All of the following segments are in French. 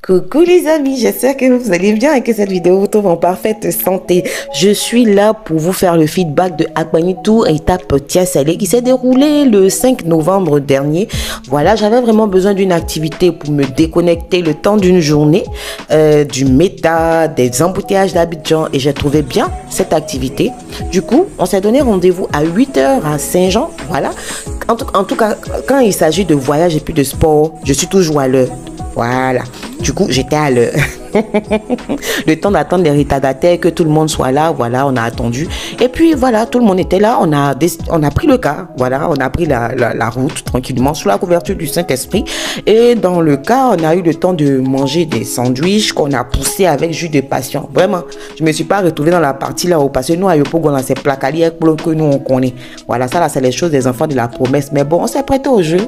Coucou les amis, j'espère que vous allez bien et que cette vidéo vous trouve en parfaite santé. Je suis là pour vous faire le feedback de Agbanitou étape Tia Salé qui s'est déroulé le 5 novembre dernier. Voilà, j'avais vraiment besoin d'une activité pour me déconnecter le temps d'une journée, du méta, des embouteillages d'Abidjan et j'ai trouvé bien cette activité. Du coup, on s'est donné rendez-vous à 8 h à Saint-Jean. Voilà. En tout cas, quand il s'agit de voyage et puis de sport, je suis toujours à l'heure. Voilà. Du coup, j'étais à l'heure. Le temps d'attendre les retardataires, que tout le monde soit là, voilà, on a attendu. Et puis voilà, tout le monde était là, on a pris le car, voilà, on a pris la route tranquillement sous la couverture du Saint-Esprit. Et dans le car, on a eu le temps de manger des sandwichs qu'on a poussés avec jus de passion. Vraiment, je me suis pas retrouvée dans la partie là-haut parce que nous, à Yopo, on a ces placaliers que nous, on connaît. Voilà, ça là, c'est les choses des enfants de la promesse. Mais bon, on s'est prêté au jeu.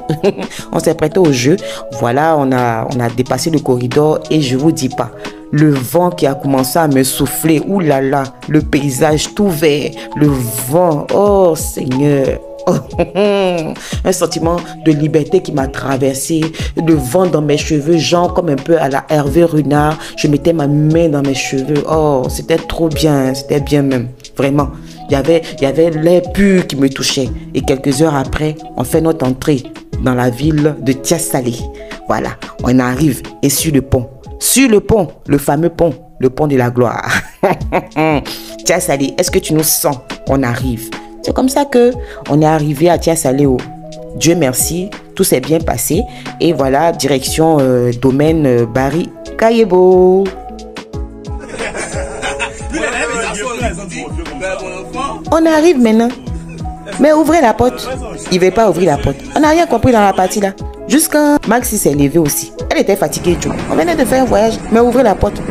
On s'est prêté au jeu. Voilà, on a dépassé le corridor et je vous dis pas. Le vent qui a commencé à me souffler, ouh là là, le paysage tout vert, le vent, oh Seigneur, un sentiment de liberté qui m'a traversé, le vent dans mes cheveux, genre comme un peu à la Hervé Renard, je mettais ma main dans mes cheveux, oh c'était trop bien, c'était bien même, vraiment. Il y avait l'air pur qui me touchait et quelques heures après, on fait notre entrée dans la ville de Tia Salé. Voilà, on arrive et sur le pont, le fameux pont, le pont de la gloire. Tia Salé, est-ce que tu nous sens? On arrive. C'est comme ça que on est arrivé à Tia Salé. Dieu merci, tout s'est bien passé. Et voilà, direction domaine Barry Kayebo. On arrive maintenant. Mais ouvrez la porte. Il ne veut pas ouvrir la porte. On n'a rien compris dans la partie là. Jusqu'à Maxi s'est levé aussi. Elle était fatiguée, Joe. On venait de faire un voyage, mais ouvrez la porte.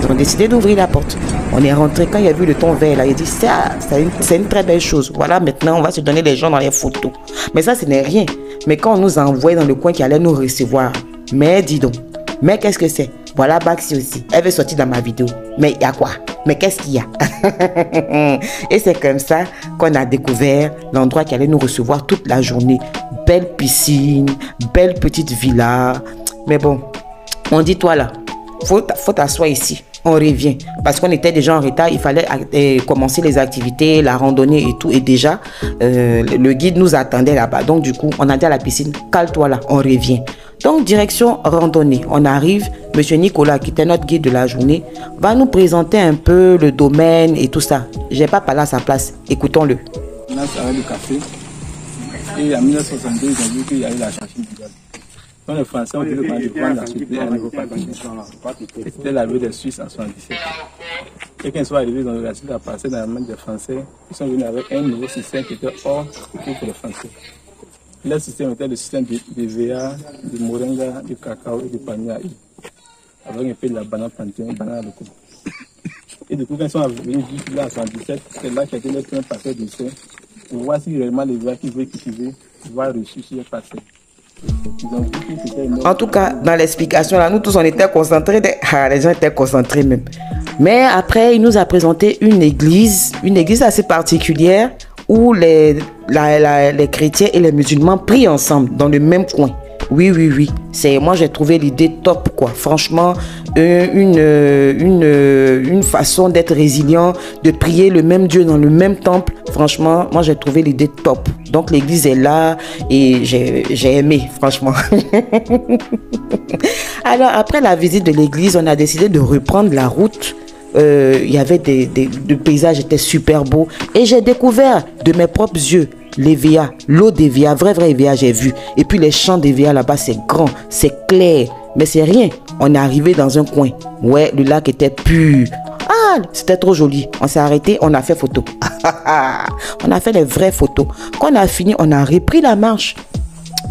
Ils ont décidé d'ouvrir la porte. On est rentré. Quand il a vu le ton vert là, il a dit c'est une très belle chose. Voilà, maintenant on va se donner les gens dans les photos. Mais ça, ce n'est rien. Mais quand on nous a envoyé dans le coin qui allait nous recevoir, mais dis donc, mais qu'est-ce que c'est? Voilà Maxi aussi. Elle veut sortir dans ma vidéo. Mais il y a quoi? Mais qu'est-ce qu'il y a? Et c'est comme ça qu'on a découvert l'endroit qui allait nous recevoir toute la journée. Belle piscine, belle petite villa. Mais bon, on dit toi là, faut t'asseoir ici. On revient. Parce qu'on était déjà en retard, il fallait commencer les activités, la randonnée et tout. Et déjà, le guide nous attendait là-bas. Donc du coup, on a dit à la piscine, cale-toi là, on revient. Donc, direction randonnée. On arrive, monsieur Nicolas, qui était notre guide de la journée, va nous présenter un peu le domaine et tout ça. Je n'ai pas parlé à sa place. Écoutons-le. Là, ça avait le café. Et en 1962, ils ont vu qu'il y a eu la chercheuse du gaz. Donc, les Français ont dit de prendre la société à un nouveau papier. C'était l'arrivée des Suisses en 1977. Et quand ils sont arrivés, ils ont réussi à passer dans la main des Français. Ils sont venus avec un nouveau système qui était hors pour les Français. Le système était le système de VA, du moringa, du cacao et du panier à avec un peu de la banane plantain, banane de coco. Et du coup, quand ils sont venus là en 1977, c'est là qu'il y a été le paquet de sel pour voir si réellement les VA qui veulent cultiver vont réussir sur le passé. En tout cas, dans l'explication, là, nous tous on était concentrés. Les gens étaient concentrés même. Mais après, il nous a présenté une église assez particulière où les chrétiens et les musulmans prient ensemble dans le même coin. Oui. Moi, j'ai trouvé l'idée top, quoi. Franchement, une façon d'être résilient, de prier le même Dieu dans le même temple. Franchement, moi, j'ai trouvé l'idée top. Donc, l'église est là et j'ai aimé, franchement. Alors, après la visite de l'église, on a décidé de reprendre la route. Il y avait le paysage était super beau et j'ai découvert de mes propres yeux l'EVA, l'eau d'EVA, vrai EVA j'ai vu. Et puis les champs d'EVA là-bas, c'est grand, c'est clair, mais c'est rien. On est arrivé dans un coin. Ouais, le lac était pur. Ah, c'était trop joli. On s'est arrêté, on a fait photo. On a fait les vraies photos. Quand on a fini, on a repris la marche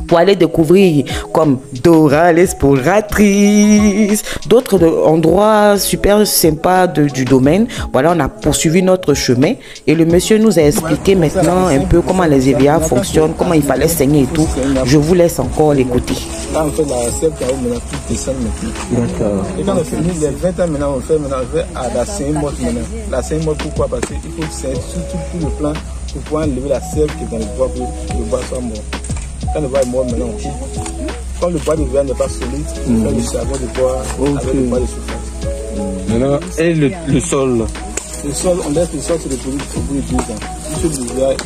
pour aller découvrir comme Dora l'exploratrice, d'autres endroits super sympas du domaine. Voilà, on a poursuivi notre chemin et le monsieur nous a expliqué maintenant un peu comment les EVA fonctionnent, comment il fallait saigner et tout. Je vous laisse encore l'écouter. Là, on fait la sève qui a maintenant plus de 5 mètres. D'accord. Et quand on finit les 20 ans maintenant, on fait à la saigne morte maintenant. La saigne morte, pourquoi? Parce qu'il faut saigner tout le plan pour pouvoir enlever la sève qui est dans le bois pour que le bois soit mort. Quand le bois est mort, maintenant on coupe. Quand le bois de verre n'est pas solide, on fait le savon de bois avec le bois de surface. Maintenant, et le sol? Le sol, on laisse le sol sur le produit au bout de 2 ans. Juste le verre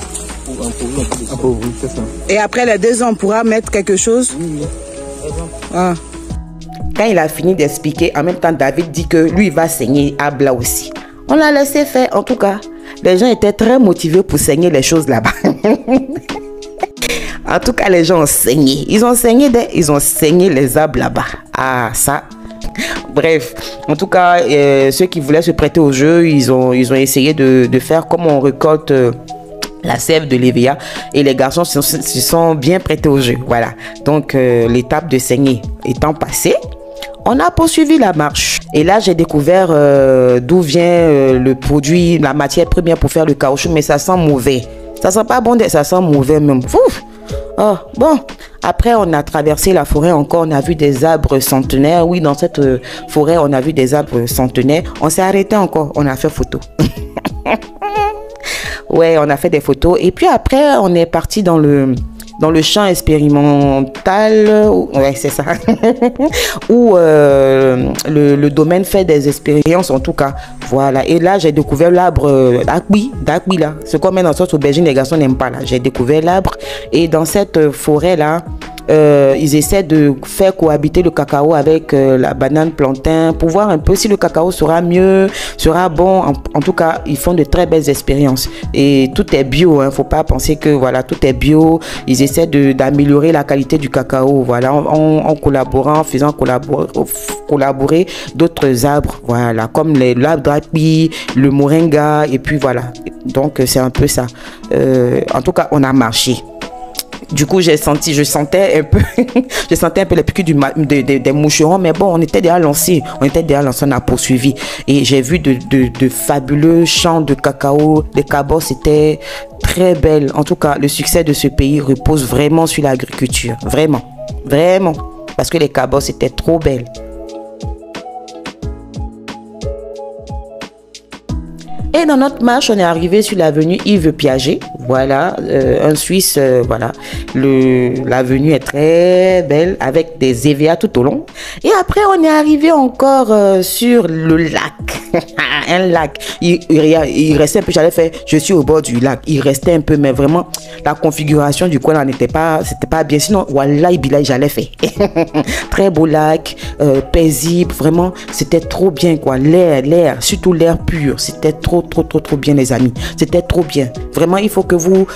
pour appauvrir un peu le sol. Appauvrir, c'est ça. Et après les 2 ans, on pourra mettre quelque chose? Oui. Ah. Quand il a fini d'expliquer, en même temps, David dit que lui, il va saigner à Bla aussi. On l'a laissé faire. En tout cas, les gens étaient très motivés pour saigner les choses là-bas. En tout cas, les gens ont saigné. Ils ont saigné les arbres là-bas. Ah, ça. Bref, en tout cas, ceux qui voulaient se prêter au jeu, ils ont essayé de faire comme on récolte la sève de l'EVA, et les garçons se sont bien prêtés au jeu. Voilà. Donc, l'étape de saigner étant passée, on a poursuivi la marche. Et là, j'ai découvert d'où vient le produit, la matière première pour faire le caoutchouc, mais ça sent mauvais. Ça sent pas bon, ça sent mauvais même. Ouf. Oh, bon. Après, on a traversé la forêt encore, on a vu des arbres centenaires. Oui, dans cette forêt, on a vu des arbres centenaires. On s'est arrêté encore, on a fait photo. Ouais, on a fait des photos. Et puis après, on est parti dans le champ expérimental, ouais, c'est ça, où le domaine fait des expériences, en tout cas. Voilà. Et là, j'ai découvert l'arbre d'Akbi là. Ce qu'on met dans cette aubergine, les garçons n'aiment pas là. J'ai découvert l'arbre. Et dans cette forêt là, ils essaient de faire cohabiter le cacao avec la banane plantain pour voir un peu si le cacao sera mieux, sera bon. En tout cas, ils font de très belles expériences. Et tout est bio, hein. Faut pas penser que voilà, tout est bio. Ils essaient d'améliorer la qualité du cacao, voilà, en collaborant, en faisant collaborer d'autres arbres, voilà, comme l'arbre d'Akbi, le moringa, et puis voilà. Donc c'est un peu ça. En tout cas, on a marché. Du coup, je sentais un peu les piqûres des moucherons, mais bon, on était déjà lancés, on a poursuivi. Et j'ai vu de fabuleux champs de cacao, les cabosses étaient très belles. En tout cas, le succès de ce pays repose vraiment sur l'agriculture, vraiment, parce que les cabosses étaient trop belles. Et dans notre marche, on est arrivé sur l'avenue Yves Piaget. Voilà, un Suisse, voilà. L'avenue est très belle avec des EVA tout au long. Et après, on est arrivé encore sur le lac. Un lac. Il restait un peu, j'allais faire, je suis au bord du lac. Il restait un peu, mais vraiment, la configuration du coin, c'était pas bien. Sinon, voilà, j'allais faire. Très beau lac, paisible, vraiment, c'était trop bien, quoi. L'air, surtout l'air pur, c'était trop bien, les amis. C'était trop bien. Vraiment, il faut que vous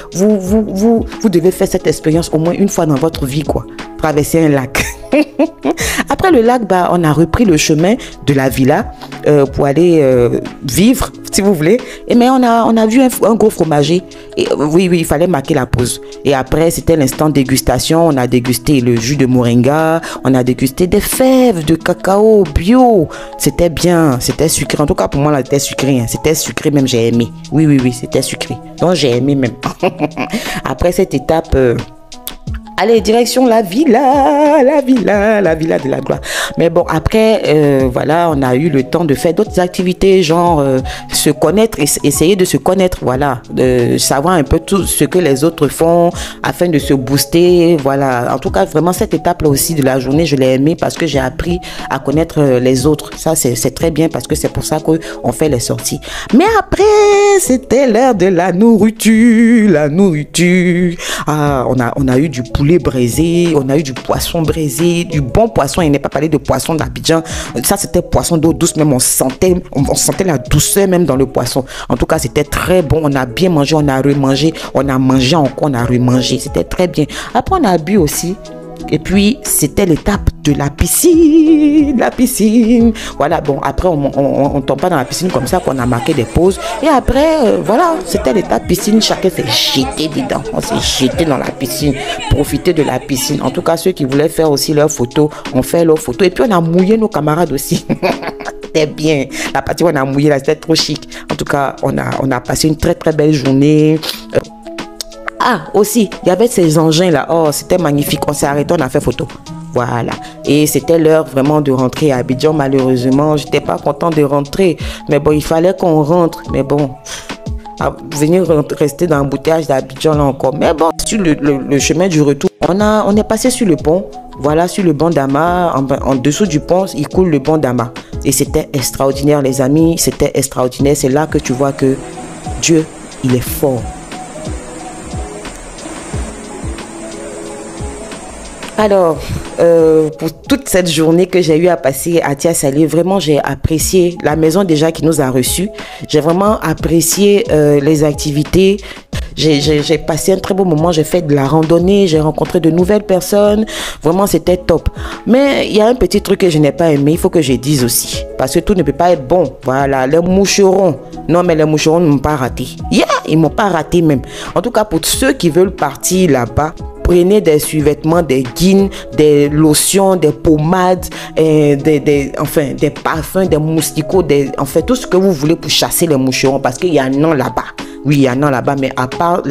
devez faire cette expérience au moins une fois dans votre vie, quoi. Traverser un lac. Après le lac, bah, on a repris le chemin de la villa pour aller vivre, si vous voulez. Mais on a vu un gros fromager. Et, oui, il fallait marquer la pause. Et après, c'était l'instant dégustation. On a dégusté le jus de moringa. On a dégusté des fèves de cacao bio. C'était bien, c'était sucré. En tout cas, pour moi, là, c'était sucré. Hein. C'était sucré, même j'ai aimé. Oui, c'était sucré. Donc, j'ai aimé même. Après cette étape... allez, direction la villa de la gloire. Mais bon, après, voilà, on a eu le temps de faire d'autres activités, genre se connaître, essayer de se connaître, voilà, de savoir un peu tout ce que les autres font afin de se booster, voilà. En tout cas, vraiment, cette étape-là aussi de la journée, je l'ai aimée parce que j'ai appris à connaître les autres. Ça, c'est très bien parce que c'est pour ça qu'on fait les sorties. Mais après, c'était l'heure de la nourriture, Ah, on a eu du poulet braisé, on a eu du poisson braisé, du bon poisson. Il n'est pas parlé de poisson d'Abidjan. Ça, c'était poisson d'eau douce, même on sentait la douceur même dans le poisson. En tout cas, c'était très bon. On a bien mangé, on a remangé, on a mangé encore, on a remangé. C'était très bien. Après, on a bu aussi. Et puis, c'était l'étape de la piscine. Voilà, bon, après, on tombe pas dans la piscine comme ça, qu'on a marqué des pauses. Et après, voilà, c'était l'étape piscine. Chacun s'est jeté dedans. On s'est jeté dans la piscine, profiter de la piscine. En tout cas, ceux qui voulaient faire aussi leurs photos, ont fait leurs photos. Et puis, on a mouillé nos camarades aussi. C'était bien. La partie où on a mouillé, là, c'était trop chic. En tout cas, on a passé une très, très belle journée. Ah, aussi, il y avait ces engins là. Oh, c'était magnifique. On s'est arrêté, on a fait photo. Voilà. Et c'était l'heure vraiment de rentrer à Abidjan. Malheureusement, j'étais pas content de rentrer. Mais bon, il fallait qu'on rentre. Mais bon, venir rester dans l'embouteillage d'Abidjan là encore. Mais bon, sur le chemin du retour, on est passé sur le pont. Voilà, sur le banc d'Ama, en dessous du pont, il coule le banc d'Ama. Et c'était extraordinaire, les amis, c'était extraordinaire. C'est là que tu vois que Dieu, il est fort. Alors, pour toute cette journée que j'ai eu à passer à Tia Salé, vraiment j'ai apprécié la maison déjà qui nous a reçus. J'ai vraiment apprécié les activités. J'ai passé un très beau moment, j'ai fait de la randonnée, j'ai rencontré de nouvelles personnes. Vraiment, c'était top. Mais il y a un petit truc que je n'ai pas aimé, il faut que je dise aussi. Parce que tout ne peut pas être bon. Voilà, les moucherons. Non, mais les moucherons ne m'ont pas raté. Ils m'ont pas raté même. En tout cas, pour ceux qui veulent partir là-bas, prenez des sous-vêtements, des guines, des lotions, des pommades, enfin, des parfums, des mousticots, enfin, tout ce que vous voulez pour chasser les moucherons. Parce qu'il y en a là-bas. Oui, il y en a là-bas, mais à part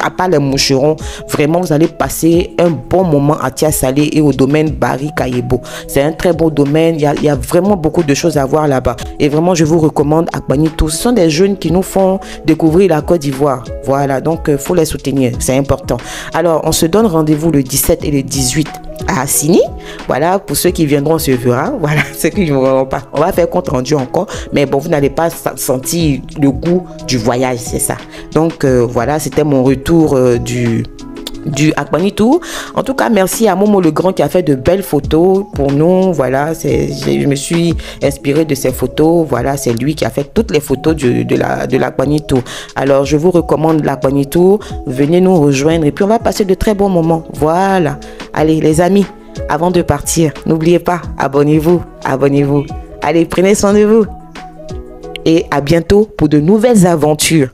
à part les moucherons, vraiment, vous allez passer un bon moment à Tia Salé et au domaine Barry Kayebo. C'est un très beau domaine. Il y a vraiment beaucoup de choses à voir là-bas. Et vraiment, je vous recommande Akpagnitou. Ce sont des jeunes qui nous font découvrir la Côte d'Ivoire. Voilà, donc il faut les soutenir. C'est important. Alors, on se donne rendez-vous le 17 et le 18 à Assini. Voilà, pour ceux qui viendront, on se verra. Voilà, ceux qui ne viendront pas, on va faire compte rendu encore. Mais bon, vous n'allez pas sentir le goût du voyage, c'est ça. Donc, voilà, c'était mon retour du Akpagnitou. En tout cas, merci à Momo le Grand qui a fait de belles photos pour nous. Voilà, je me suis inspirée de ces photos. Voilà, c'est lui qui a fait toutes les photos de l'Akpagnitou. Alors, je vous recommande l'Akpagnitou. Venez nous rejoindre et puis on va passer de très bons moments. Voilà. Allez, les amis, avant de partir, n'oubliez pas, abonnez-vous. Allez, prenez soin de vous. Et à bientôt pour de nouvelles aventures.